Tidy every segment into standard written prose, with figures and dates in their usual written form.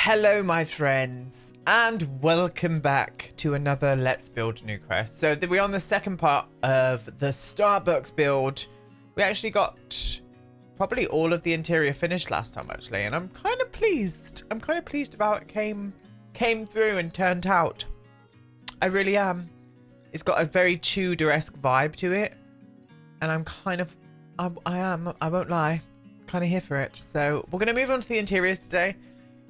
Hello my friends and welcome back to another Let's Build Newcrest. So we're on the second part of the Starbucks build. We actually got probably all of the interior finished last time actually, and I'm kind of pleased. I'm kind of pleased about it came through and turned out. I really am. It's got a very Tudor-esque vibe to it, and I'm kind of I won't lie, kind of here for it. So we're going to move on to the interiors today.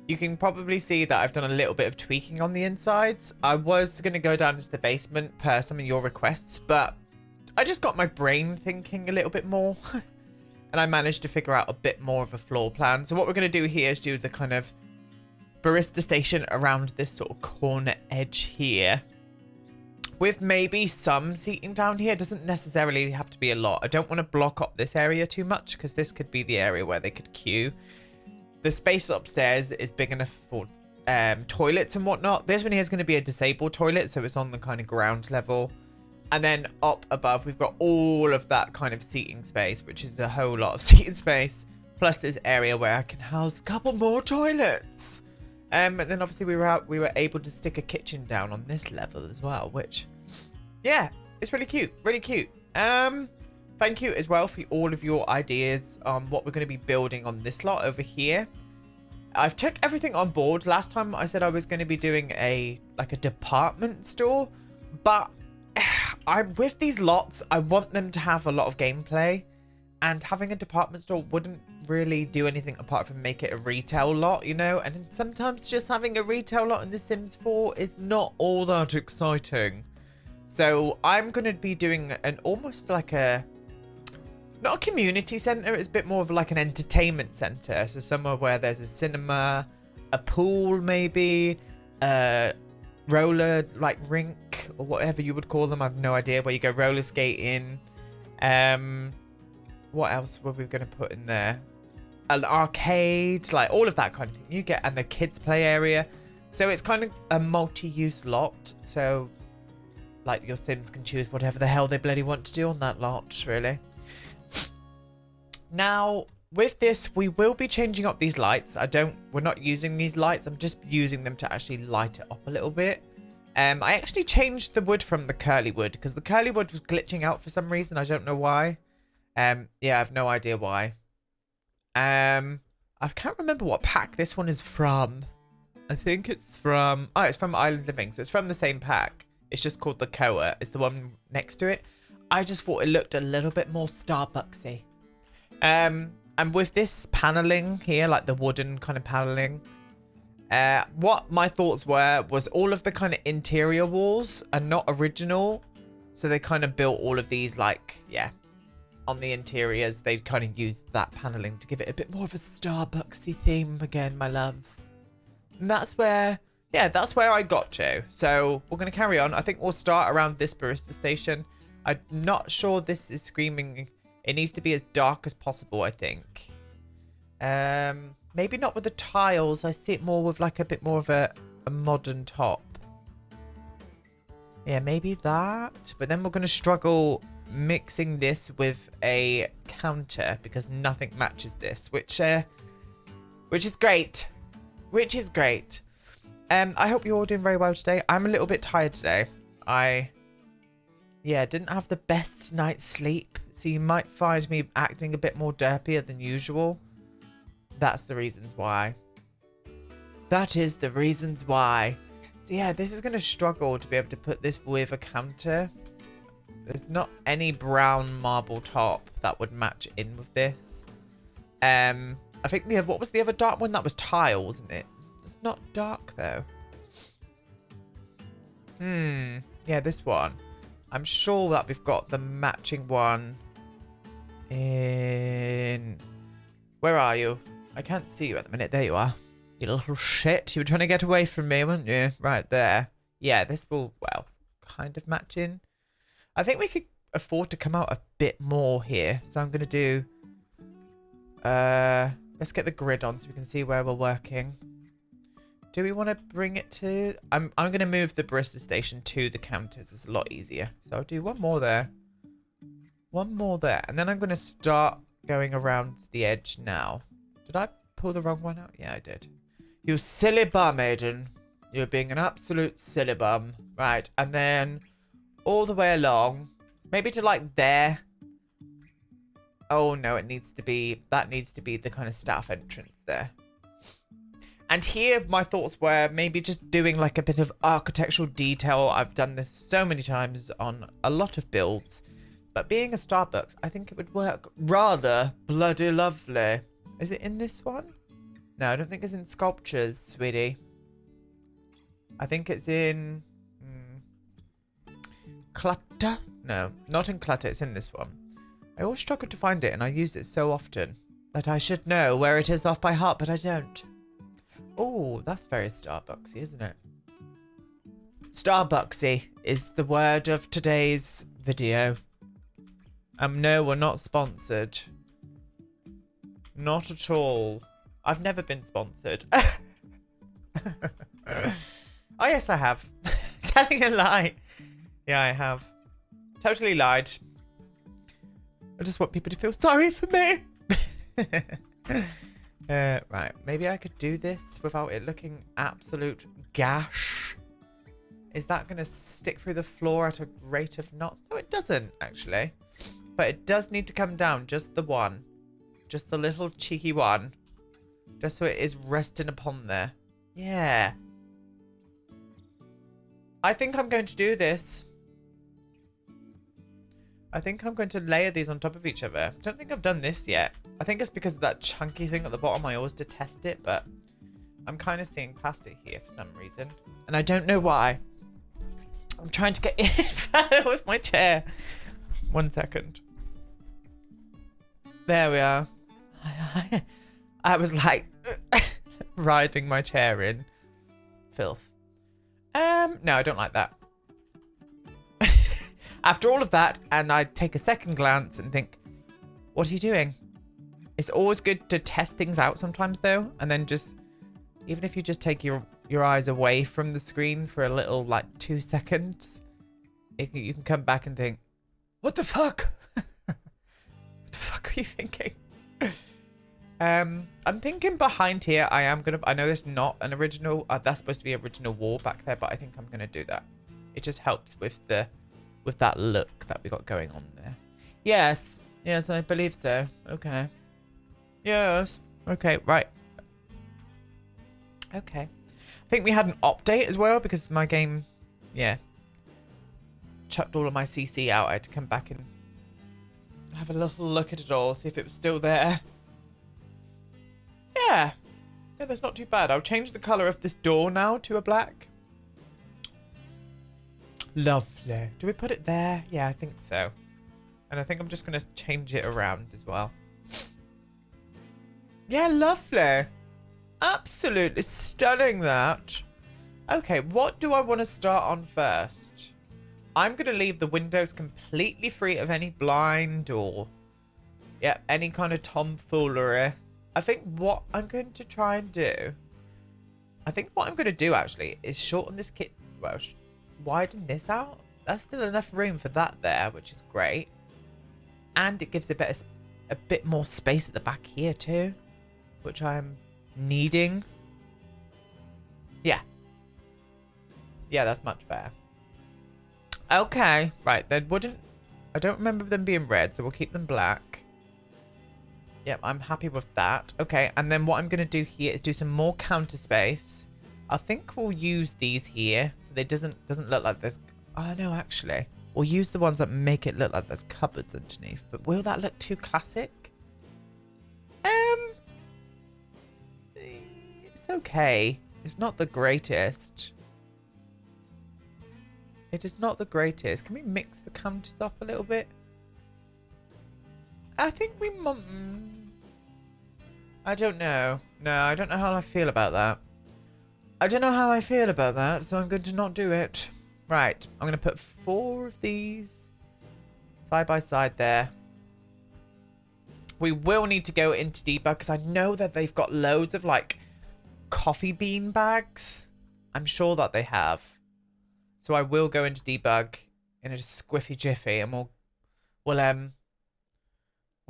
You can probably see that I've done a little bit of tweaking on the insides. I was going to go down into the basement per some of your requests, but I just got my brain thinking a little bit more and I managed to figure out a bit more of a floor plan. So what we're going to do here is do the kind of barista station around this sort of corner edge here, with maybe some seating down here. It doesn't necessarily have to be a lot. I don't want to block up this area too much because this could be the area where they could queue. The space upstairs is big enough for toilets and whatnot. This one here is going to be a disabled toilet, so it's on the kind of ground level. And then up above, we've got all of that kind of seating space, which is a whole lot of seating space. Plus this area where I can house a couple more toilets. And then obviously we were able to stick a kitchen down on this level as well, which, yeah, it's really cute, really cute. Thank you as well for all of your ideas on what we're going to be building on this lot over here. I've took everything on board. Last time I said I was going to be doing a department store, but with these lots, I want them to have a lot of gameplay, and having a department store wouldn't really do anything apart from make it a retail lot, you know? And sometimes just having a retail lot in The Sims 4 is not all that exciting. So I'm going to be doing an almost like a, not a community center, it's a bit more of like an entertainment center. So somewhere where there's a cinema, a pool maybe, a roller like rink or whatever you would call them. I have no idea, where you go roller skating. What else were we going to put in there? An arcade, like all of that kind of thing you get, and the kids play area. So it's kind of a multi-use lot. So like your Sims can choose whatever the hell they bloody want to do on that lot, really. Now, with this, we will be changing up these lights. We're not using these lights. I'm just using them to actually light it up a little bit. I actually changed the wood from the curly wood because the curly wood was glitching out for some reason. I don't know why. Yeah, I have no idea why. I can't remember what pack this one is from. I think it's from, oh, it's from Island Living. So it's from the same pack. It's just called the Koa. It's the one next to it. I just thought it looked a little bit more Starbucksy. And with this paneling here, like the wooden kind of paneling, what my thoughts was all of the kind of interior walls are not original. So they kind of built all of these, like, yeah, on the interiors. They kind of used that paneling to give it a bit more of a Starbucksy theme again, my loves. And that's where, yeah, that's where I got to. So we're going to carry on. I think we'll start around this barista station. I'm not sure this is screaming. It needs to be as dark as possible, I think. Maybe not with the tiles. I see it more with like a bit more of a modern top. Yeah, maybe that. But then we're going to struggle mixing this with a counter because nothing matches this, which is great. Which is great. I hope you're all doing very well today. I'm a little bit tired today. Yeah, didn't have the best night's sleep. So you might find me acting a bit more derpier than usual. That's the reasons why. That is the reasons why. So yeah, this is going to struggle to be able to put this with a counter. There's not any brown marble top that would match in with this. I think what was the other dark one? That was tile, wasn't it? It's not dark though. Yeah, this one. I'm sure that we've got the matching one in... Where are you? I can't see you at the minute. There you are. You little shit. You were trying to get away from me, weren't you? Right there. Yeah, this will, well, kind of match in. I think we could afford to come out a bit more here. So I'm going to do... let's get the grid on so we can see where we're working. Do we want to bring it to... I'm going to move the barista station to the counters. It's a lot easier. So I'll do one more there. One more there. And then I'm going to start going around the edge now. Did I pull the wrong one out? Yeah, I did. You silly bum, Aiden. You're being an absolute silly bum. Right, and then all the way along. Maybe to like there. Oh no, it needs to be, that needs to be the kind of staff entrance there. And here my thoughts were maybe just doing like a bit of architectural detail. I've done this so many times on a lot of builds. But being a Starbucks, I think it would work rather bloody lovely. Is it in this one? No, I don't think it's in sculptures, sweetie. I think it's in clutter. No, not in clutter. It's in this one. I always struggle to find it, and I use it so often that I should know where it is off by heart, but I don't. Oh, that's very Starbucksy, isn't it? Starbucksy is the word of today's video. No, we're not sponsored. Not at all. I've never been sponsored. Oh, yes, I have. Telling a lie. Yeah, I have. Totally lied. I just want people to feel sorry for me. Right, maybe I could do this without it looking absolute gash. Is that going to stick through the floor at a rate of knots? No, it doesn't, actually. But it does need to come down, just the one. Just the little cheeky one. Just so it is resting upon there. Yeah. I think I'm going to do this. I think I'm going to layer these on top of each other. I don't think I've done this yet. I think it's because of that chunky thing at the bottom. I always detest it, but I'm kind of seeing past it here for some reason. And I don't know why. I'm trying to get in further with my chair. 1 second. There we are. I was like riding my chair in filth. No, I don't like that. After all of that, and I take a second glance and think, what are you doing? It's always good to test things out sometimes, though. And then just, even if you just take your eyes away from the screen for a little, like, 2 seconds, you can come back and think, what the fuck? What the fuck are you thinking? I'm thinking behind here, I know there's not an original, that's supposed to be original wall back there, but I think I'm going to do that. It just helps with that look that we got going on there. Yes, I believe so. Okay. Yes. Okay, right. Okay. I think we had an update as well because my game, chucked all of my CC out. I had to come back and have a little look at it all, see if it was still there. Yeah, that's not too bad. I'll change the colour of this door now to a black. Lovely. Do we put it there? Yeah, I think so. And I think I'm just going to change it around as well. Yeah, lovely. Absolutely stunning, that. Okay, what do I want to start on first? I'm going to leave the windows completely free of any blind or any kind of tomfoolery. I think what I'm going to try and do, actually is shorten this kit, well, widen this out. That's still enough room for that there, which is great. And it gives a bit more space at the back here too, which I'm needing. Yeah, that's much better. Okay, right, I don't remember them being red, so we'll keep them black. Yep, I'm happy with that. Okay, and then what I'm going to do here is do some more counter space. I think we'll use these here, so they doesn't look like there's... Oh, no, actually. We'll use the ones that make it look like there's cupboards underneath. But will that look too classic? It's okay. It's not the greatest. It is not the greatest. Can we mix the counters up a little bit? I think we... I don't know. No, I don't know how I feel about that. So I'm going to not do it. Right, I'm going to put 4 of these side by side there. We will need to go into debug because I know that they've got loads of like coffee bean bags. I'm sure that they have. So I will go into debug in a squiffy jiffy and we'll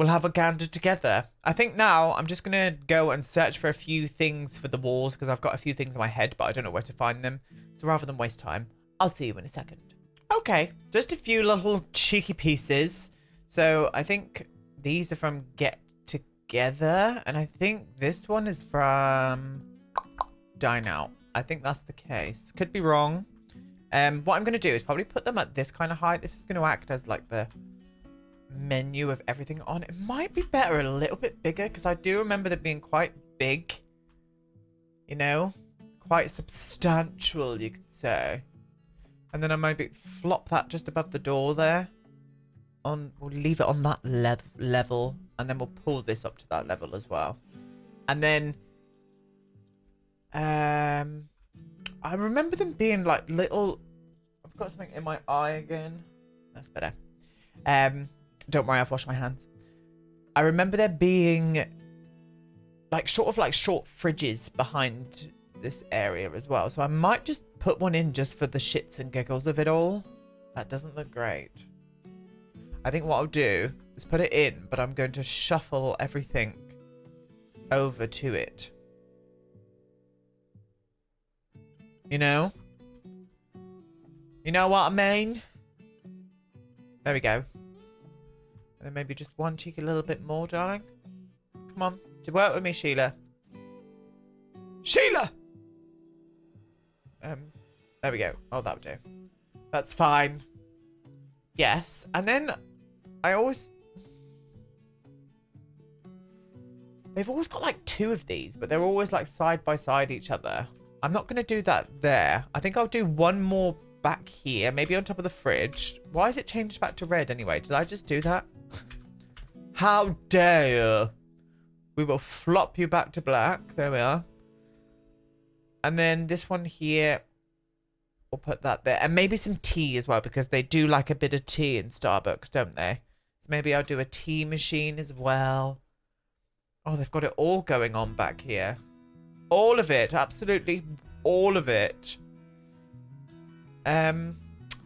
we'll have a gander together. I think now I'm just going to go and search for a few things for the walls because I've got a few things in my head, but I don't know where to find them. So rather than waste time, I'll see you in a second. Okay, just a few little cheeky pieces. So I think these are from Get Together, and I think this one is from Dine Out. I think that's the case. Could be wrong. What I'm going to do is probably put them at this kind of height. This is going to act as like the menu of everything on. It might be better a little bit bigger because I do remember them being quite big. You know? Quite substantial, you could say. And then I maybe flop that just above the door there. We'll leave it on that level. And then we'll pull this up to that level as well. And then... I remember them being like little... I've got something in my eye again. That's better. Don't worry, I've washed my hands. I remember there being like sort of like short fridges behind this area as well. So I might just put one in just for the shits and giggles of it all. That doesn't look great. I think what I'll do is put it in, but I'm going to shuffle everything over to it. You know? You know what I mean? There we go. And then maybe just one cheek a little bit more, darling. Come on. To work with me, Sheila. Sheila! There we go. Oh, that'll do. That's fine. Yes. And then I always... They've always got like two of these, but they're always like side by side each other. I'm not going to do that there. I think I'll do one more back here, maybe on top of the fridge. Why is it changed back to red anyway? Did I just do that? How dare you? We will flop you back to black. There we are. And then this one here, we'll put that there. And maybe some tea as well, because they do like a bit of tea in Starbucks, don't they? So maybe I'll do a tea machine as well. Oh, they've got it all going on back here. All of it. Absolutely all of it. I'm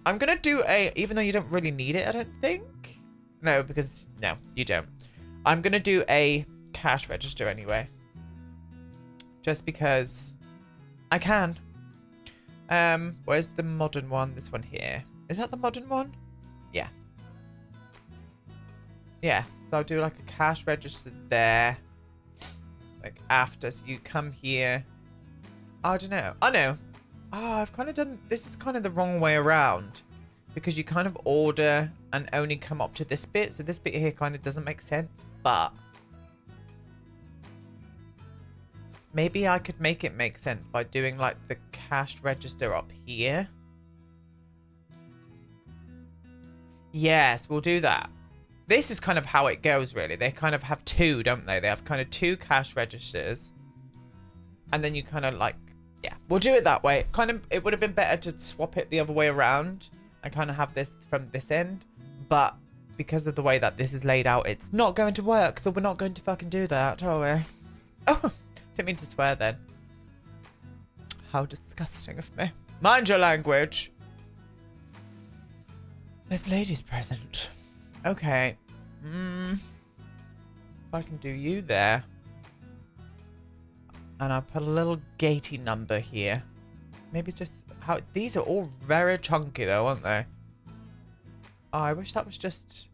going to do a... Even though you don't really need it, I don't think. No, because... No, you don't. I'm going to do a cash register anyway. Just because I can. Where's the modern one? This one here. Is that the modern one? Yeah. Yeah. So I'll do like a cash register there. Like after, so you come here. I don't know. I know. Oh, I've kind of done... This is kind of the wrong way around. Because you kind of order and only come up to this bit. So this bit here kind of doesn't make sense. But maybe I could make it make sense by doing like the cash register up here. Yes, we'll do that. This is kind of how it goes, really. They kind of have two, don't they? They have kind of two cash registers. And then you kind of like... Yeah, we'll do it that way. It would have been better to swap it the other way around. And kind of have this from this end. But because of the way that this is laid out, it's not going to work. So we're not going to fucking do that, are we? Oh, didn't mean to swear then. How disgusting of me. Mind your language. There's ladies present. Okay. If I can do you there. And I'll put a little gatey number here. Maybe it's just how... These are all very chunky though, aren't they? Oh, I wish that was just...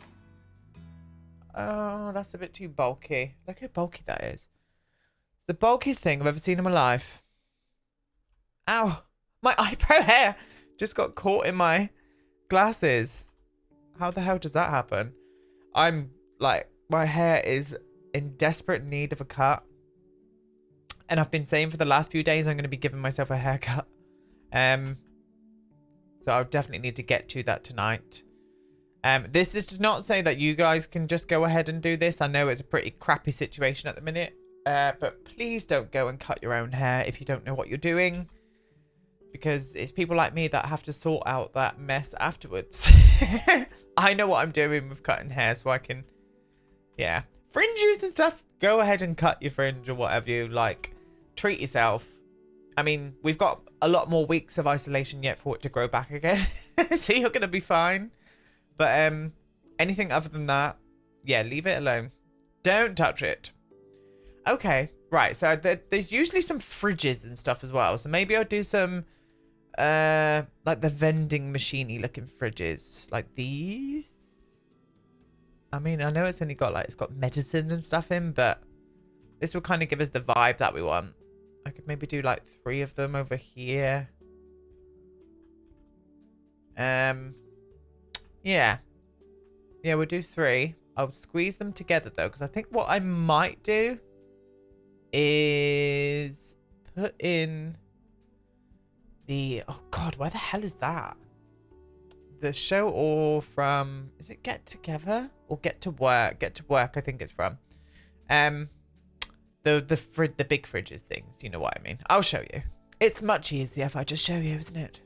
Oh, that's a bit too bulky. Look how bulky that is. The bulkiest thing I've ever seen in my life. Ow. My eyebrow hair just got caught in my glasses. How the hell does that happen? I'm like, my hair is in desperate need of a cut. And I've been saying for the last few days I'm going to be giving myself a haircut. So I'll definitely need to get to that tonight. This is to not say that you guys can just go ahead and do this. I know it's a pretty crappy situation at the minute. But please don't go and cut your own hair if you don't know what you're doing. Because it's people like me that have to sort out that mess afterwards. I know what I'm doing with cutting hair, so I can... Yeah. Fringes and stuff, go ahead and cut your fringe or whatever you like. Treat yourself. I mean, we've got a lot more weeks of isolation yet for it to grow back again. So you're going to be fine. But anything other than that, Yeah, leave it alone. Don't touch it. Okay, right. So there's usually some fridges and stuff as well. So maybe I'll do some, like the vending machine-y looking fridges. Like these. I mean, I know it's only got, like, it's got medicine and stuff in, but this will kind of give us the vibe that we want. I could maybe do, like, 3 of them over here. Yeah. Yeah, we'll do 3. I'll squeeze them together, though, because I think what I might do is put in the... Oh, God, where the hell is that? The show or from... Is it Get Together? Or Get to Work? Get to Work, I think it's from. The big fridges things. You know what I mean. I'll show you. It's much easier if I just show you, isn't it?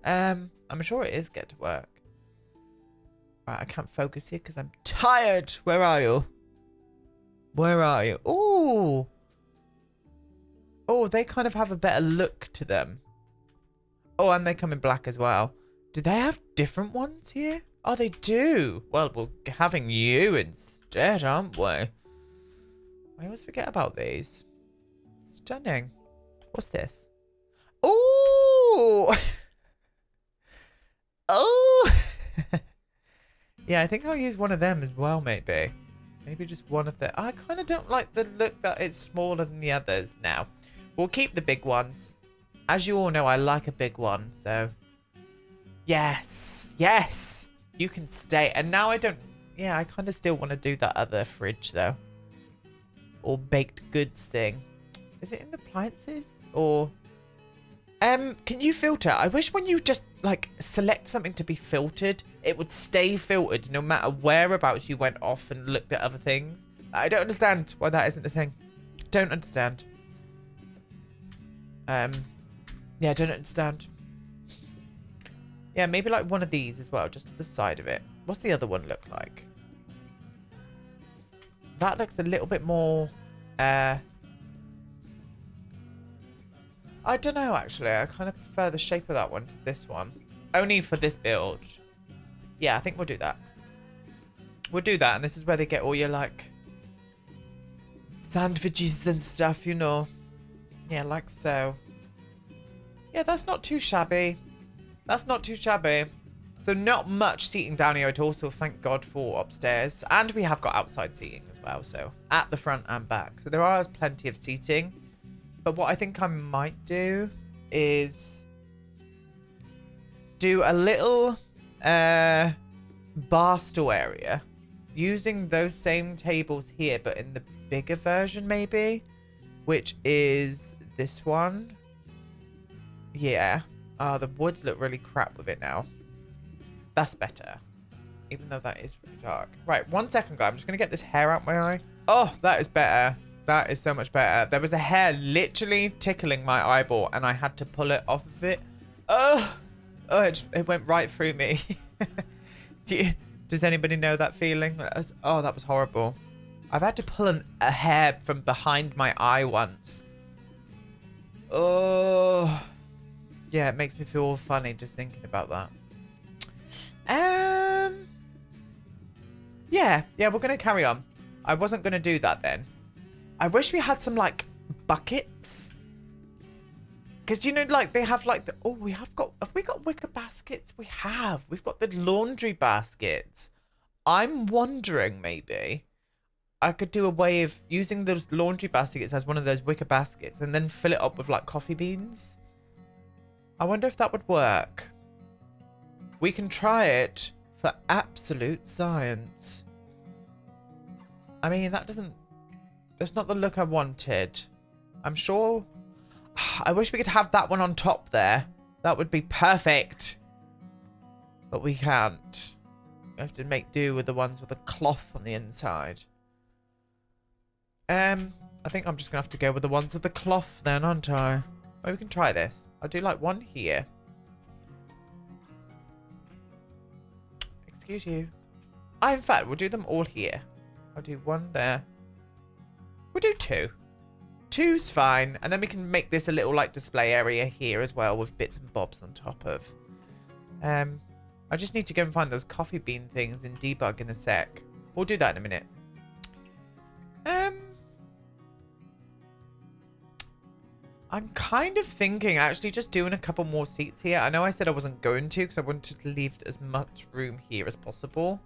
I'm sure it is Get to Work. Right, I can't focus here because I'm tired. Where are you? Where are you? Ooh. Oh, they kind of have a better look to them. Oh, and they come in black as well. Do they have different ones here? Oh, they do. Well, we're having you instead, aren't we? I always forget about these. Stunning. What's this? Oh. Oh. Yeah, I think I'll use one of them as well, maybe. Maybe just one of them. I kind of don't like the look that it's smaller than the others now. We'll keep the big ones. As you all know, I like a big one, so... Yes! Yes! You can stay. And now I don't... Yeah, I kind of still want to do that other fridge, though. Or baked goods thing. Is it in appliances? Or... can you filter? I wish when you just, like, select something to be filtered, it would stay filtered no matter whereabouts you went off and looked at other things. I don't understand why that isn't a thing. Don't understand. Yeah, I don't understand. Yeah, maybe like one of these as well, just to the side of it. What's the other one look like? That looks a little bit more, I don't know, actually. I kind of prefer the shape of that one to this one. Only for this build. Yeah, I think we'll do that. We'll do that, and this is where they get all your, like, sandwiches and stuff, you know. Yeah, like so. Yeah, that's not too shabby. That's not too shabby. So not much seating down here at all, so thank God for upstairs. And we have got outside seating as well, so at the front and back. So there are plenty of seating. But what I think I might do is do a little bar stool area using those same tables here, but in the bigger version maybe, which is this one. Yeah. Oh, the woods look really crap with it now. That's better. Even though that is pretty dark. Right, 1 second, guys. I'm just going to get this hair out my eye. Oh, that is better. That is so much better. There was a hair literally tickling my eyeball, and I had to pull it off of it. Oh, it went right through me. Does anybody know that feeling? Oh, that was horrible. I've had to pull a hair from behind my eye once. Oh, yeah, it makes me feel funny just thinking about that. Yeah, we're going to carry on. I wasn't going to do that then. I wish we had some, like, buckets. Because, you know, like, they have, like, have we got wicker baskets? We have. We've got the laundry baskets. I'm wondering, maybe, I could do a way of using those laundry baskets as one of those wicker baskets and then fill it up with, like, coffee beans. I wonder if that would work. We can try it for absolute science. I mean, that's not the look I wanted. I'm sure. I wish we could have that one on top there. That would be perfect. But we can't. We have to make do with the ones with a cloth on the inside. I think I'm just going to have to go with the ones with the cloth then, aren't I? Well, we can try this. I'll do like one here. Excuse you. In fact, we'll do them all here. I'll do one there. We'll do 2. 2's fine. And then we can make this a little like display area here as well with bits and bobs on top of. I just need to go and find those coffee bean things in debug in a sec. We'll do that in a minute. I'm kind of thinking actually just doing a couple more seats here. I know I said I wasn't going to because I wanted to leave as much room here as possible.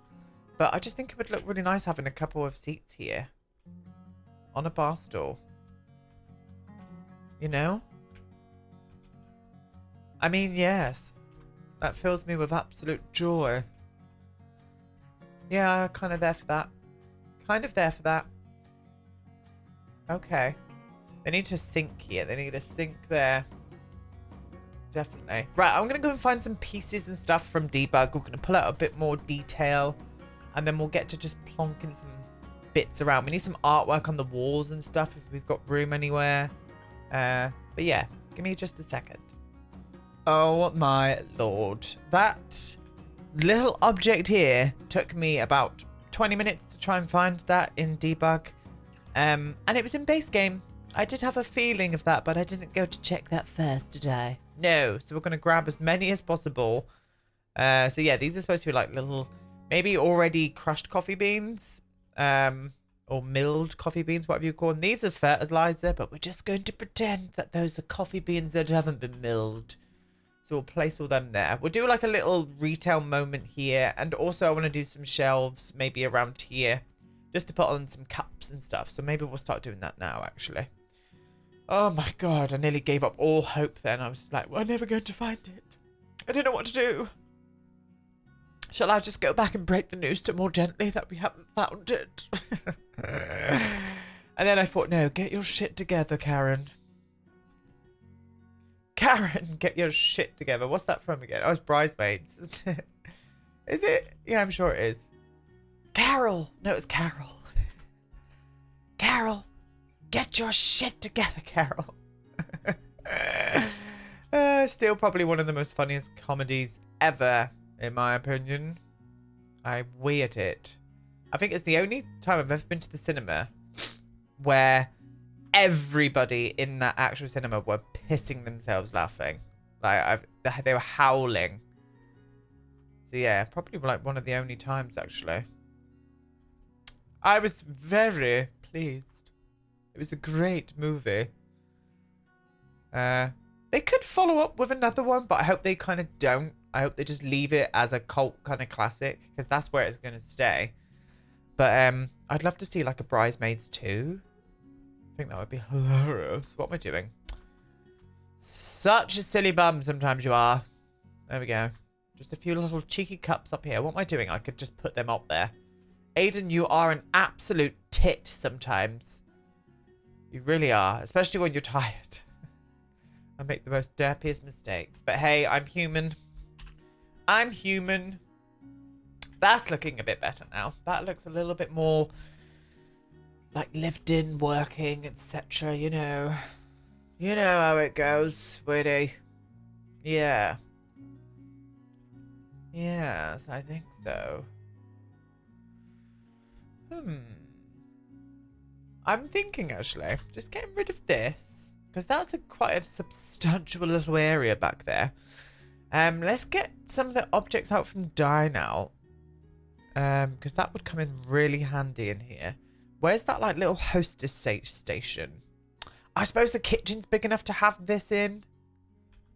But I just think it would look really nice having a couple of seats here. On a bar stool. You know? I mean, yes. That fills me with absolute joy. Yeah, kind of there for that. Kind of there for that. Okay. They need to sink here. They need a sink there. Definitely. Right, I'm going to go and find some pieces and stuff from Debug. We're going to pull out a bit more detail. And then we'll get to just plonking some bits around. We need some artwork on the walls and stuff if we've got room anywhere. But yeah, give me just a second. Oh my lord. That little object here took me about 20 minutes to try and find that in Debug. And it was in base game. I did have a feeling of that, but I didn't go to check that first, did I? No. So we're going to grab as many as possible. So yeah, these are supposed to be like little, maybe already crushed coffee beans. Or milled coffee beans, whatever you call them. These are fertilizer, but we're just going to pretend that those are coffee beans that haven't been milled. So we'll place all them there. We'll do like a little retail moment here. And also I want to do some shelves maybe around here. Just to put on some cups and stuff. So maybe we'll start doing that now, actually. Oh my god, I nearly gave up all hope then. I was just like, we're never going to find it. I don't know what to do. Shall I just go back and break the news to more gently that we haven't found it? And then I thought, no, get your shit together, Karen. Karen, get your shit together. What's that from again? Oh, it's Bridesmaids, isn't it? Is it? Yeah, I'm sure it is. Carol. No, it's Carol. Carol, get your shit together, Carol. Still probably one of the most funniest comedies ever, in my opinion. I weird it. I think it's the only time I've ever been to the cinema where everybody in that actual cinema were pissing themselves laughing. Like, they were howling. So yeah, probably like one of the only times, actually. I was very pleased. It was a great movie. They could follow up with another one, but I hope they kind of don't. I hope they just leave it as a cult kind of classic, because that's where it's going to stay. But I'd love to see like a Bridesmaids 2. I think that would be hilarious. What am I doing? Such a silly bum sometimes you are. There we go. Just a few little cheeky cups up here. What am I doing? I could just put them up there. Aiden, you are an absolute tit sometimes. You really are. Especially when you're tired. I make the most derpiest mistakes. But hey, I'm human. I'm human. That's looking a bit better now. That looks a little bit more like lived in, working, etc. You know. You know how it goes, sweetie. Yeah. Yes, I think so. I'm thinking, actually, just getting rid of this. Because that's quite a substantial little area back there. Let's get some of the objects out from dine out. Because that would come in really handy in here. Where's that, like, little hostess station? I suppose the kitchen's big enough to have this in.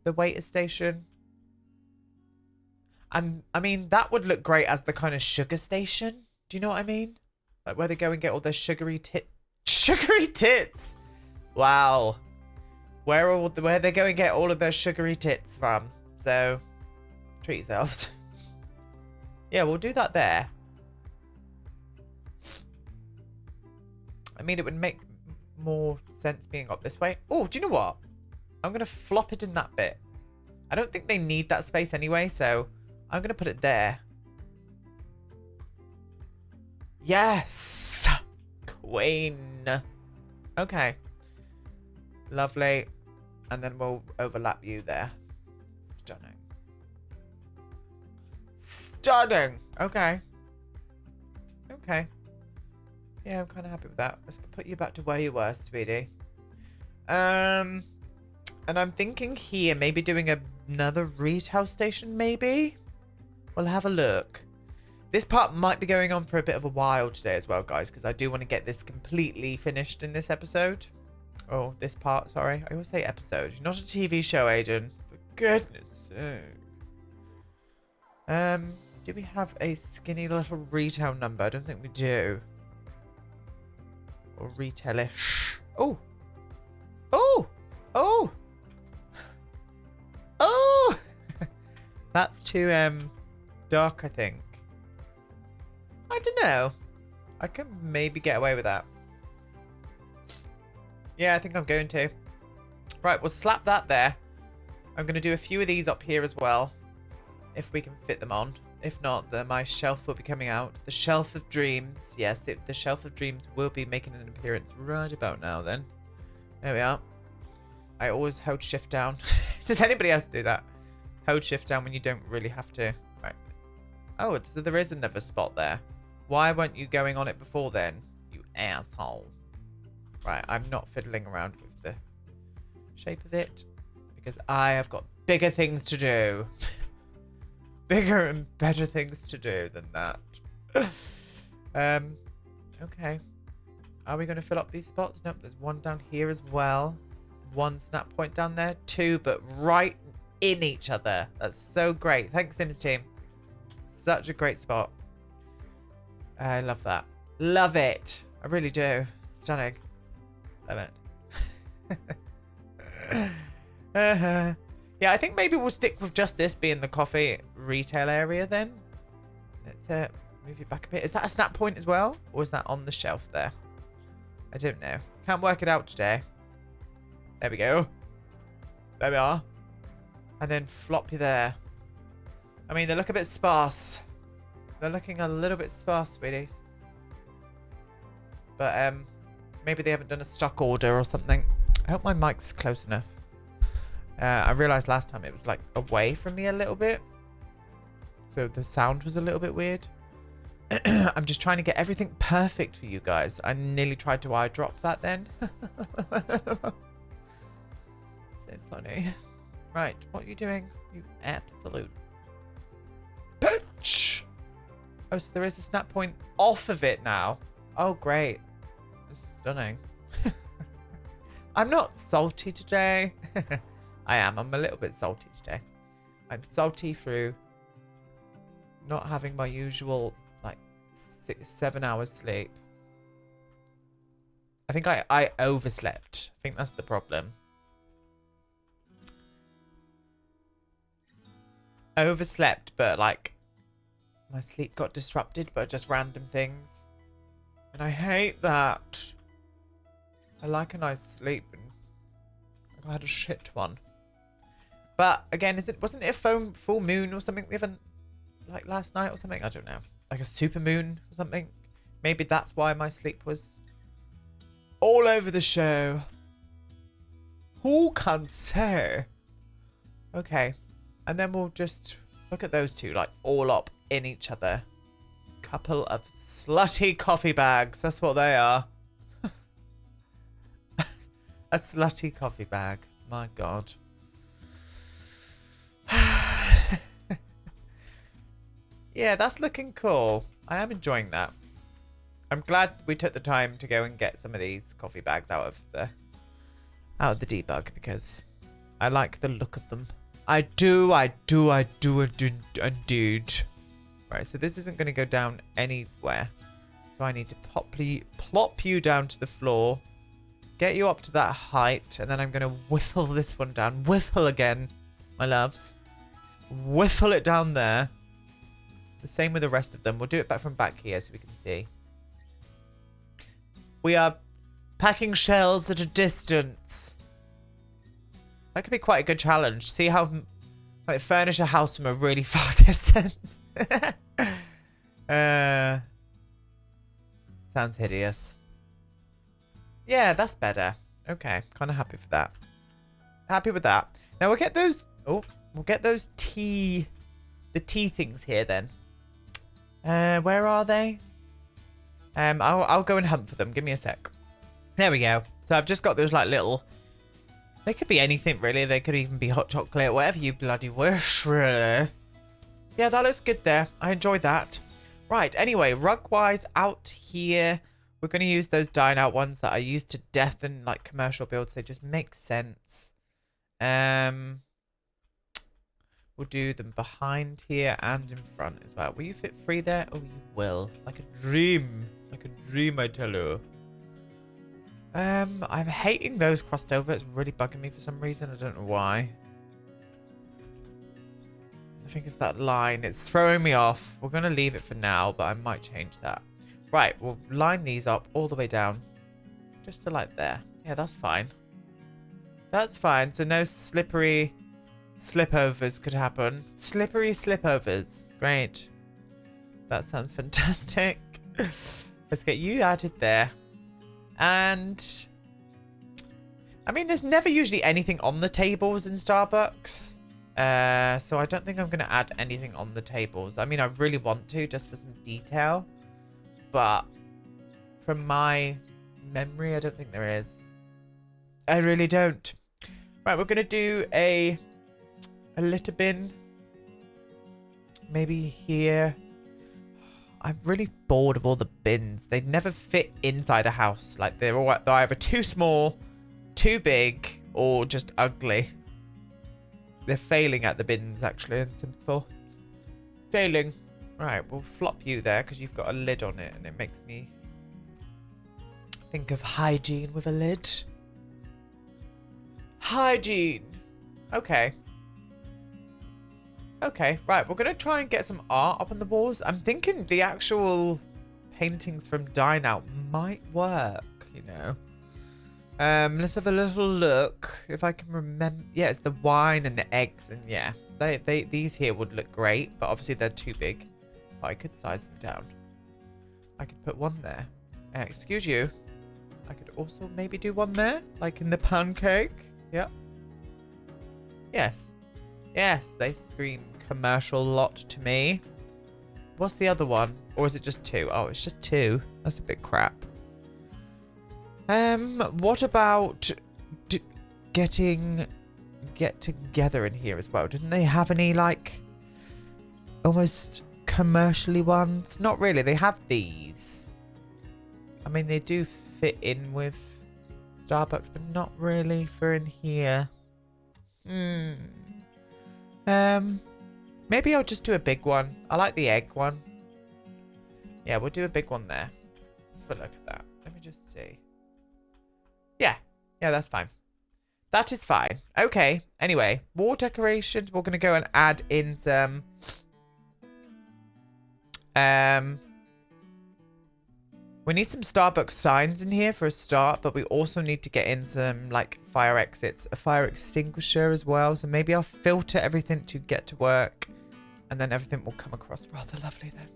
The waiter station. I mean, that would look great as the kind of sugar station. Do you know what I mean? Like where they go and get all their sugary tits. Wow. Where they go and get all of their sugary tits from. So, treat yourselves. Yeah, we'll do that there. I mean, it would make more sense being up this way. Oh, do you know what? I'm going to flop it in that bit. I don't think they need that space anyway, so I'm going to put it there. Yes! Queen. Okay. Lovely. And then we'll overlap you there. Stunning. Stunning! Okay. Okay. Yeah, I'm kind of happy with that. Let's put you back to where you were, sweetie. And I'm thinking here, maybe doing another retail station, maybe? We'll have a look. This part might be going on for a bit of a while today as well, guys, because I do want to get this completely finished in this episode. Oh, this part, sorry. I always say episode. You're not a TV show, Aiden. For goodness sake. Do we have a skinny little retail number? I don't think we do. Or retailish. Oh! Oh! Oh! Oh! That's too, dark, I think. I don't know. I can maybe get away with that. Yeah, I think I'm going to. Right, we'll slap that there. I'm going to do a few of these up here as well. If we can fit them on. If not, then my shelf will be coming out. The Shelf of Dreams. Yes, the Shelf of Dreams will be making an appearance right about now then. There we are. I always hold shift down. Does anybody else do that? Hold shift down when you don't really have to. Right. Oh, so there is another spot there. Why weren't you going on it before then? You asshole. Right, I'm not fiddling around with the shape of it. Because I have got bigger things to do. Bigger and better things to do than that. Okay. Are we going to fill up these spots? Nope, there's one down here as well. One snap point down there. Two, but right in each other. That's so great. Thanks, Sims team. Such a great spot. I love that. Love it. I really do. Stunning. Love it. Yeah, I think maybe we'll stick with just this being the coffee retail area then. Let's move you back a bit. Is that a snap point as well? Or is that on the shelf there? I don't know. Can't work it out today. There we go. There we are. And then flop you there. I mean, they look a bit sparse. They're looking a little bit sparse, sweeties. But maybe they haven't done a stock order or something. I hope my mic's close enough. I realized last time it was like away from me a little bit. So the sound was a little bit weird. I'm just trying to get everything perfect for you guys. I nearly tried to eyedrop that then. So funny. Right, what are you doing? You absolute bitch. Oh, so there is a snap point off of it now. Oh, great. Stunning. I'm not salty today. I am. I'm a little bit salty today. I'm salty through not having my usual, like, 7 hours sleep. I think I overslept. I think that's the problem. Overslept, but, like, my sleep got disrupted by just random things. And I hate that. I like a nice sleep, and I had a shit one. But again, wasn't it a full moon or something the other, like last night or something? I don't know. Like a super moon or something. Maybe that's why my sleep was all over the show. Who can say? Okay. And then we'll just look at those two, like all up in each other. Couple of slutty coffee bags. That's what they are. A slutty coffee bag. My God. Yeah, that's looking cool. I am enjoying that. I'm glad we took the time to go and get some of these coffee bags out of the debug, because I like the look of them. I do indeed. Right, so this isn't going to go down anywhere. So I need to plop you down to the floor. Get you up to that height. And then I'm going to whiffle this one down. Whiffle again, my loves. Whiffle it down there. The same with the rest of them. We'll do it back from back here so we can see. We are packing shells at a distance. That could be quite a good challenge. See how, like, furnish a house from a really far distance. Sounds hideous. Yeah, that's better. Okay, kind of happy for that. Happy with that. Now we'll get those. Oh, we'll get those the tea things here then. Where are they? I'll go and hunt for them. Give me a sec. There we go. So I've just got those like little. They could be anything really. They could even be hot chocolate, whatever you bloody wish, really. Yeah, that looks good there. I enjoy that. Right, anyway, rug-wise out here, we're going to use those dine-out ones that I used to death in, like, commercial builds. They just make sense. We'll do them behind here and in front as well. Will you fit 3 there? Oh, you will. Like a dream. Like a dream, I tell you. I'm hating those crossed over. It's really bugging me for some reason. I don't know why. I think it's that line. It's throwing me off. We're going to leave it for now, but I might change that. Right, we'll line these up all the way down. Just to like there. Yeah, that's fine. That's fine. So no slippery slipovers could happen. Slippery slipovers. Great. That sounds fantastic. Let's get you added there. And I mean, there's never usually anything on the tables in Starbucks. So I don't think I'm going to add anything on the tables. I mean, I really want to, just for some detail. But from my memory, I don't think there is. I really don't. Right, we're going to do a litter bin. Maybe here. I'm really bored of all the bins. They never fit inside a house. Like, they're either too small, too big, or just ugly. They're failing at the bins, actually, in Sims 4. Failing. Right, we'll flop you there, because you've got a lid on it, and it makes me think of hygiene with a lid. Hygiene. Okay. Okay, right, we're going to try and get some art up on the walls. I'm thinking the actual paintings from Dine Out might work, you know. Let's have a little look if I can remember. Yeah, it's the wine and the eggs, and yeah, these here would look great, but obviously they're too big. But I could size them down. I could put one there. Excuse you. I could also maybe do one there, like in the pancake. Yep. Yes. Yes, they scream commercial lot to me. What's the other one? Or is it just 2? Oh, it's just 2. That's a bit crap. What about get together in here as well? Didn't they have any, like, almost commercially ones? Not really. They have these. I mean, they do fit in with Starbucks, but not really for in here. Maybe I'll just do a big one. I like the egg one. Yeah, we'll do a big one there. Let's have a look at that. Let me just see. Yeah. Yeah, that's fine. That is fine. Okay. Anyway, wall decorations. We're going to go and add in some... we need some Starbucks signs in here for a start, but we also need to get in some, like, fire exits, a fire extinguisher as well. So maybe I'll filter everything to get to work, and then everything will come across rather lovely then.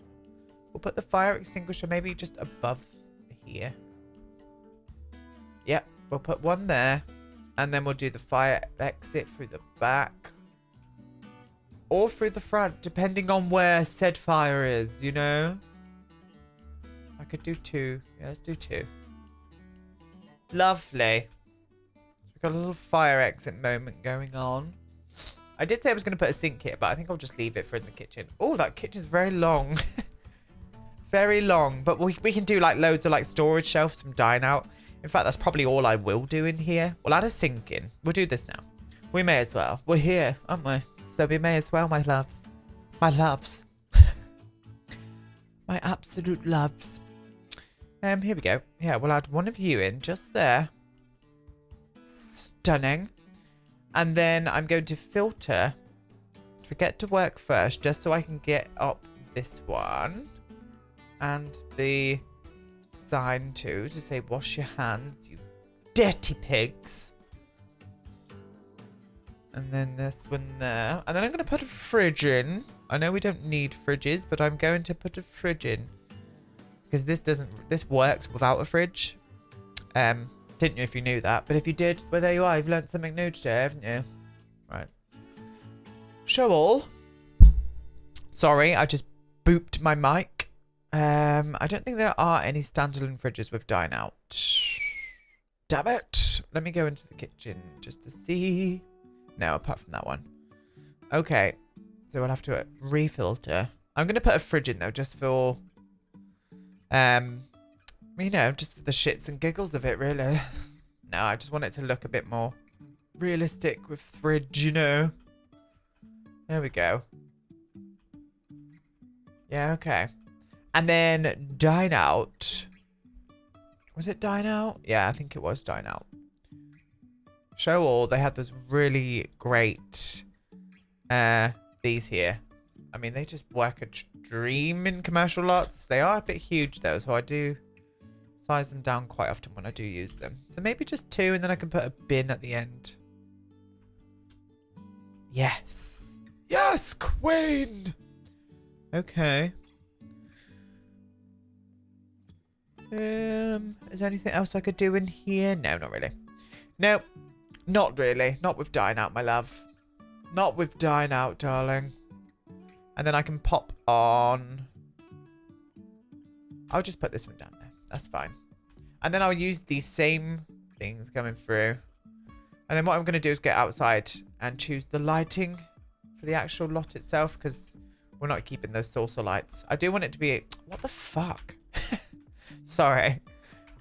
We'll put the fire extinguisher maybe just above here. Yep, we'll put one there, and then we'll do the fire exit through the back. Or through the front, depending on where said fire is, you know? I could do 2. Yeah, let's do 2. Lovely. So we've got a little fire exit moment going on. I did say I was going to put a sink here, but I think I'll just leave it for in the kitchen. Oh, that kitchen's very long. Very long. But we can do, like, loads of, like, storage shelves from Dine Out. In fact, that's probably all I will do in here. We'll add a sink in. We'll do this now. We may as well. We're here, aren't we? So we may as well, my loves. My loves. My absolute loves. Here we go. Yeah, we'll add one of you in just there. Stunning. And then I'm going to filter. Forget to work first, just so I can get up this one. And the sign too, to say wash your hands, you dirty pigs. And then this one there. And then I'm going to put a fridge in. I know we don't need fridges, but I'm going to put a fridge in. Because this works without a fridge. Didn't know if you knew that. But if you did, well, there you are. You've learned something new today, haven't you? Right. Show all. Sorry, I just booped my mic. I don't think there are any standalone fridges with Dine Out. Damn it. Let me go into the kitchen just to see. No, apart from that one. Okay. So we'll have to refilter. I'm going to put a fridge in though, just for, you know, just for the shits and giggles of it, really. No, I just want it to look a bit more realistic with fridge, you know. There we go. Yeah, okay. And then dine out. Was it dine out? Yeah, I think it was dine out. Show all. They have this really great, these here. I mean, they just work a dream in commercial lots. They are a bit huge though, so I do size them down quite often when I do use them. So maybe just 2, and then I can put a bin at the end. Yes. Yes, queen. Okay. Is there anything else I could do in here? No, not really. No, not really. Not with dine out, my love. Not with dine out, darling. And then I can pop on. I'll just put this one down there. That's fine. And then I'll use these same things coming through. And then what I'm going to do is get outside and choose the lighting for the actual lot itself, because we're not keeping those saucer lights. I do want it to be... What the fuck? Sorry.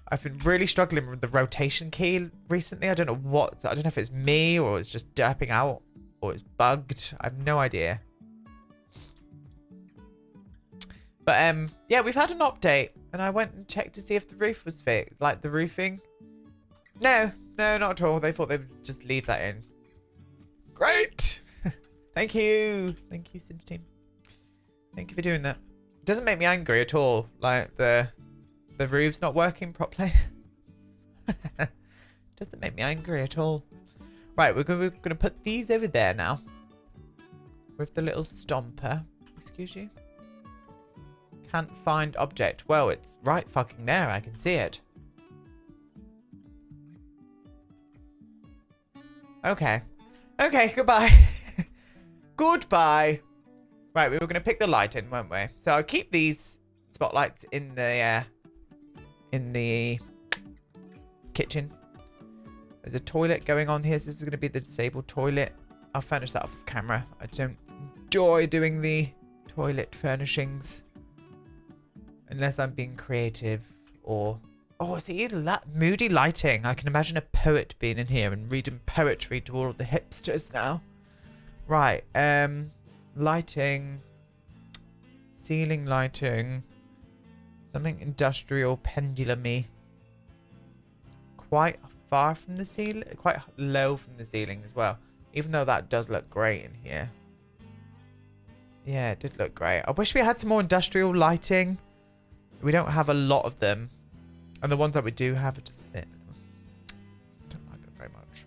I've been really struggling with the rotation key recently. I don't know what... I don't know if it's me or it's just derping out or it's bugged. I have no idea. But, yeah, we've had an update. And I went and checked to see if the roof was fixed. Like, the roofing. No, not at all. They thought they would just leave that in. Great! Thank you. Thank you, Sims team. Thank you for doing that. It doesn't make me angry at all. Like, the roof's not working properly. Doesn't make me angry at all. Right, we're going to put these over there now. With the little stomper. Excuse you. Can't find object. Well, it's right fucking there. I can see it. Okay. Okay, goodbye. Goodbye. Right, we were going to pick the light in, weren't we? So I'll keep these spotlights in the kitchen. There's a toilet going on here. So this is going to be the disabled toilet. I'll furnish that off of camera. I don't enjoy doing the toilet furnishings. Unless I'm being creative or... Oh, see, moody lighting. I can imagine a poet being in here and reading poetry to all of the hipsters now. Right, lighting. Ceiling lighting. Something industrial, pendulum-y. Quite far from the ceiling. Quite low from the ceiling as well. Even though that does look great in here. Yeah, it did look great. I wish we had some more industrial lighting. We don't have a lot of them. And the ones that we do have, I don't like them very much.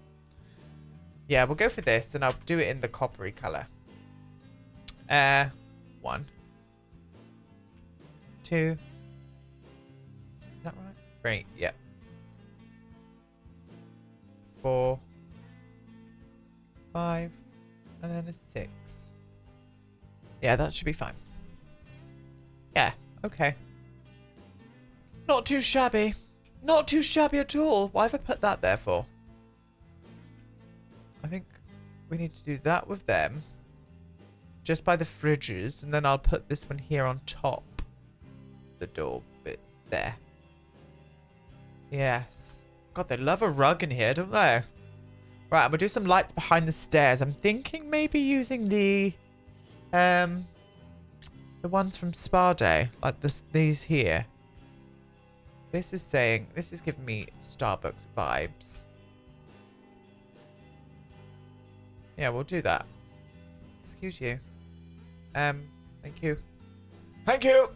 Yeah, we'll go for this, and I'll do it in the coppery colour. 1. 2. Is that right? 3, yep. 4. 5. And then a 6. Yeah, that should be fine. Yeah, okay. Not too shabby. Not too shabby at all. Why have I put that there for? I think we need to do that with them. Just by the fridges. And then I'll put this one here on top. The door bit there. Yes. God, they love a rug in here, don't they? Right, I'm going to do some lights behind the stairs. I'm thinking maybe using the ones from Spa Day. Like these here. This is giving me Starbucks vibes. Yeah, we'll do that. Excuse you. Thank you. Thank you!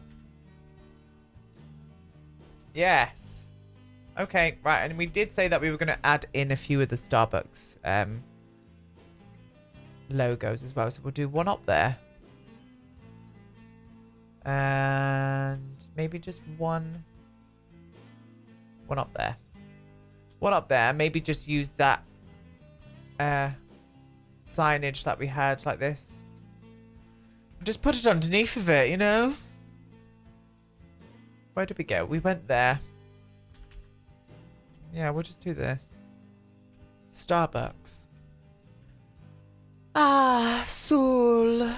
Yes. Okay, right, and we did say that we were going to add in a few of the Starbucks logos as well. So we'll do one up there. And maybe just one up there. One up there. Maybe just use that signage that we had like this. Just put it underneath of it, you know? Where did we go? We went there. Yeah, we'll just do this. Starbucks. Ah, Soul.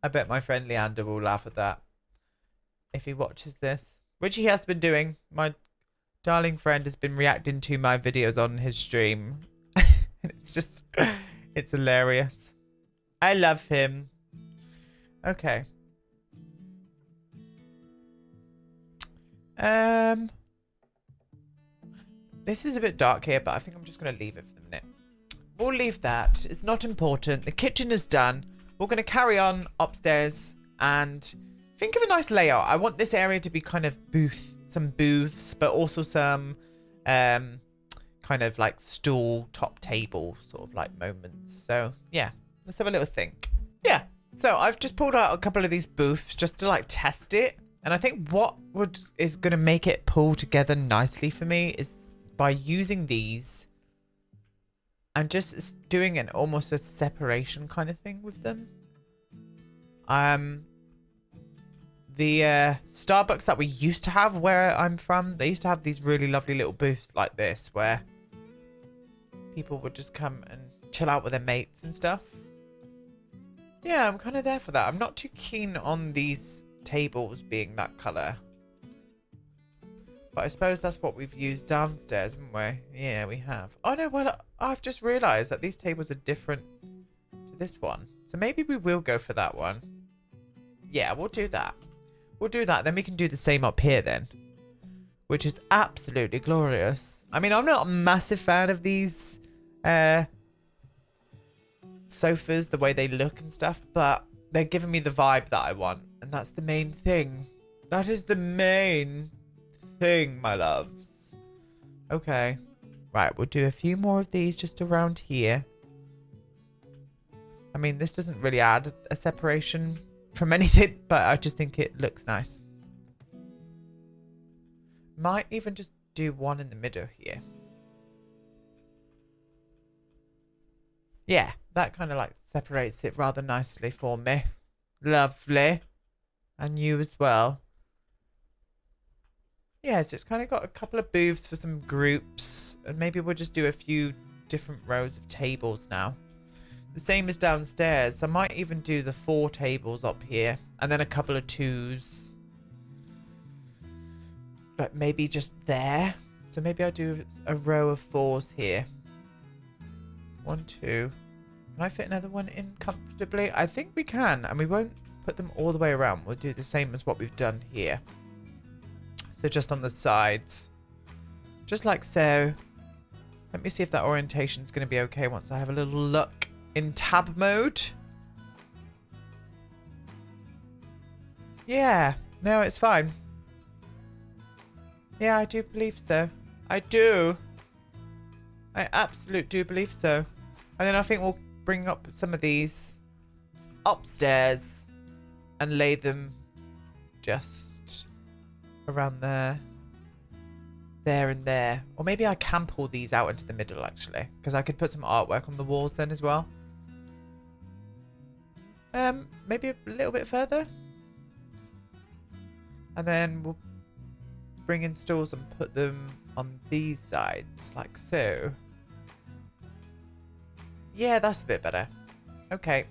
I bet my friend Leander will laugh at that if he watches this, which he has been doing. My darling friend has been reacting to my videos on his stream. It's just, it's hilarious. I love him. Okay. This is a bit dark here, but I think I'm just going to leave it for the minute. We'll leave that. It's not important. The kitchen is done. We're going to carry on upstairs and think of a nice layout. I want this area to be kind of some booths, but also some kind of like stool, top table sort of like moments. So yeah, let's have a little think. Yeah. So I've just pulled out a couple of these booths just to like test it. And I think what is going to make it pull together nicely for me is by using these and just doing almost a separation kind of thing with them. The Starbucks that we used to have where I'm from, they used to have these really lovely little booths like this where people would just come and chill out with their mates and stuff. Yeah, I'm kind of there for that. I'm not too keen on these tables being that colour. But I suppose that's what we've used downstairs, haven't we? Yeah, we have. Oh no, well, I've just realised that these tables are different to this one. So maybe we will go for that one. Yeah, we'll do that. We'll do that. Then we can do the same up here then. Which is absolutely glorious. I mean, I'm not a massive fan of these sofas, the way they look and stuff. But they're giving me the vibe that I want. And that's the main thing. That is the main thing, my loves. Okay. Right, we'll do a few more of these just around here. I mean, this doesn't really add a separation from anything, but I just think it looks nice. Might even just do one in the middle here. Yeah, that kind of like separates it rather nicely for me. Lovely. And you as well. Yeah, so it's kind of got a couple of booths for some groups. And maybe we'll just do a few different rows of tables now. The same as downstairs. I might even do the 4 tables up here. And then a couple of 2s. But maybe just there. So maybe I'll do a row of 4s here. 1, 2. Can I fit another one in comfortably? I think we can. And we won't put them all the way around. We'll do the same as what we've done here. So just on the sides. Just like so. Let me see if that orientation is going to be okay once I have a little look in tab mode. Yeah. No, it's fine. Yeah, I do believe so. I do. I absolutely do believe so. And then I think we'll bring up some of these upstairs and lay them just around there. There and there. Or maybe I can pull these out into the middle, actually. Because I could put some artwork on the walls then as well. Maybe a little bit further. And then we'll bring in stools and put them on these sides, like so. Yeah, that's a bit better. Okay.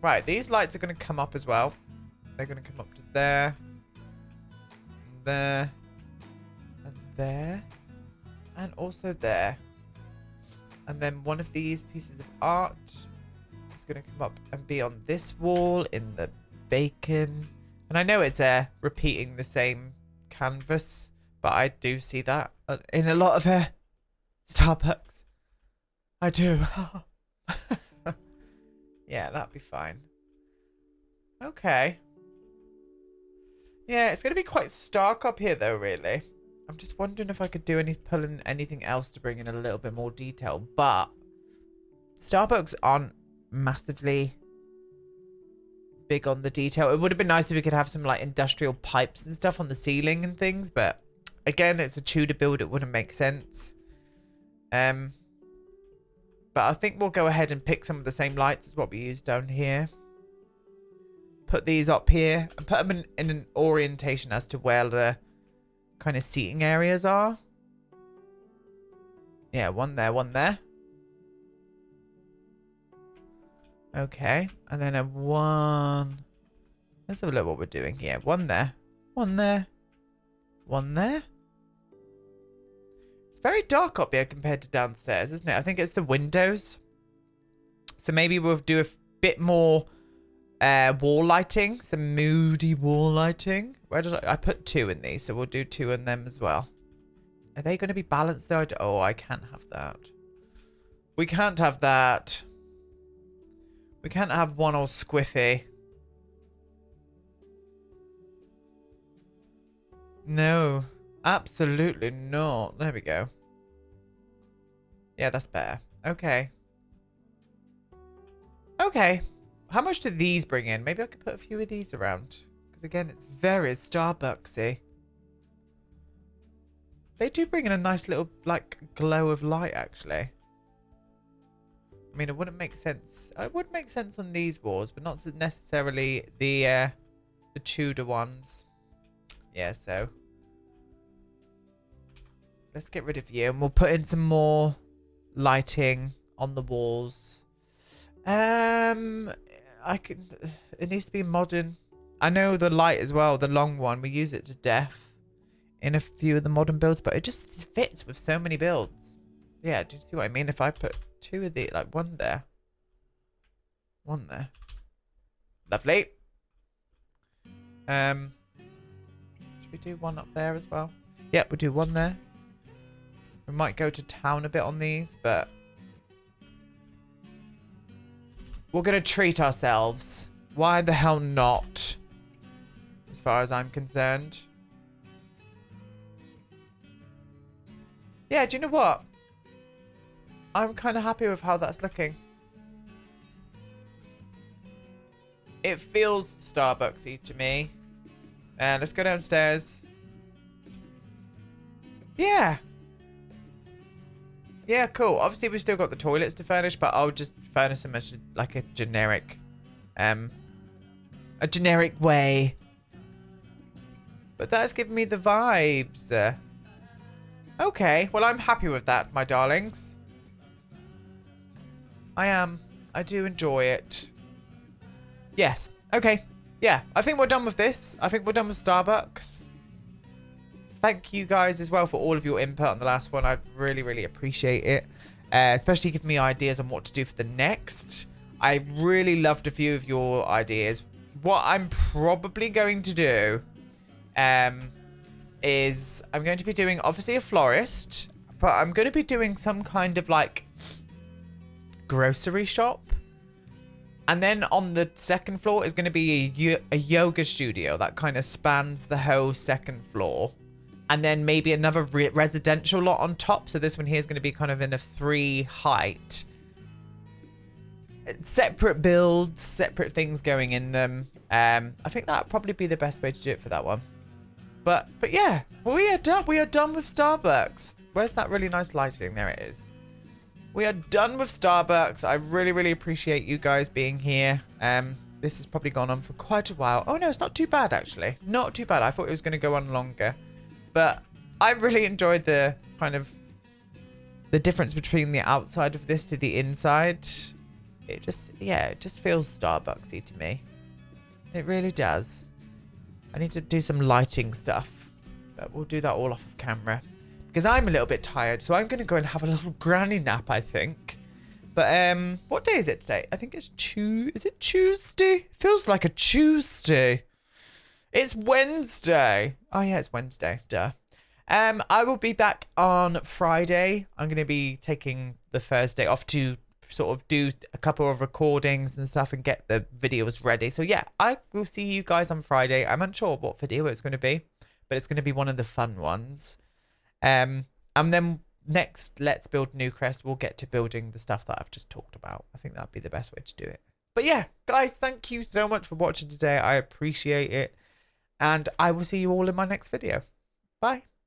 Right, these lights are going to come up as well. They're going to come up to there. There. And there. And also there. And then one of these pieces of art is going to come up and be on this wall in the bacon. And I know it's repeating the same canvas, but I do see that in a lot of Starbucks. I do. Yeah, that'd be fine. Okay. Yeah, it's going to be quite stark up here though, really. I'm just wondering if I could pull in anything else to bring in a little bit more detail. But Starbucks aren't massively big on the detail. It would have been nice if we could have some like industrial pipes and stuff on the ceiling and things. But again, it's a Tudor build. It wouldn't make sense. But I think we'll go ahead and pick some of the same lights as what we used down here. Put these up here and put them in an orientation as to where the kind of seating areas are. Yeah, one there, one there. Okay, and then a 1 Let's have a look what we're doing here. One there. One there. One there. It's very dark up here compared to downstairs, isn't it? I think it's the windows. So maybe we'll do a bit more wall lighting. Some moody wall lighting. Where did I put 2 in these, so we'll do 2 in them as well. Are they going to be balanced though? Oh, I can't have that. We can't have that. We can't have one all squiffy. No, absolutely not. There we go. Yeah, that's better. Okay. Okay. How much do these bring in? Maybe I could put a few of these around. Because again, it's very Starbucksy. They do bring in a nice little, like, glow of light, actually. I mean, it wouldn't make sense. It would make sense on these walls, but not necessarily the Tudor ones. Yeah, so let's get rid of you, and we'll put in some more lighting on the walls. It needs to be modern. I know the light as well, the long one, we use it to death in a few of the modern builds, but it just fits with so many builds. Yeah, do you see what I mean? If I put 2 of the, like, one there, one there. Lovely. Should we do one up there as well? Yep, we'll do one there. We might go to town a bit on these, but we're going to treat ourselves. Why the hell not? As far as I'm concerned. Yeah, do you know what? I'm kind of happy with how that's looking. It feels Starbucksy to me. And let's go downstairs. Yeah. Yeah, cool. Obviously, we've still got the toilets to furnish, but I'll just furnish them as like a generic way. But that's giving me the vibes. Okay, well, I'm happy with that, my darlings. I am. I do enjoy it. Yes. Okay. Yeah, I think we're done with this. I think we're done with Starbucks. Thank you guys as well for all of your input on the last one. I really, really appreciate it. Especially giving me ideas on what to do for the next. I really loved a few of your ideas. What I'm probably going to do is I'm going to be doing, obviously, a florist. But I'm going to be doing some kind of, like, grocery shop. And then on the second floor is going to be a yoga studio that kind of spans the whole second floor. And then maybe another residential lot on top. So this one here is going to be kind of in a 3 height. Separate builds, separate things going in them. I think that would probably be the best way to do it for that one. But yeah, we are done. We are done with Starbucks. Where's that really nice lighting? There it is. We are done with Starbucks. I really, really appreciate you guys being here. This has probably gone on for quite a while. Oh, no, it's not too bad, actually. Not too bad. I thought it was going to go on longer. But I really enjoyed the kind of the difference between the outside of this to the inside. It just, yeah, it just feels Starbucksy to me. It really does. I need to do some lighting stuff. But we'll do that all off of camera. Because I'm a little bit tired, so I'm going to go and have a little granny nap, I think. But what day is it today? I think it's Is it Tuesday? Feels like a Tuesday. It's Wednesday. Oh yeah, it's Wednesday. Duh. I will be back on Friday. I'm going to be taking the Thursday off to sort of do a couple of recordings and stuff and get the videos ready. So yeah, I will see you guys on Friday. I'm unsure what video it's going to be, but it's going to be one of the fun ones. And then next Let's Build Newcrest, we'll get to building the stuff that I've just talked about. I think that'd be the best way to do it. But yeah, guys, thank you so much for watching today. I appreciate it. And I will see you all in my next video. Bye.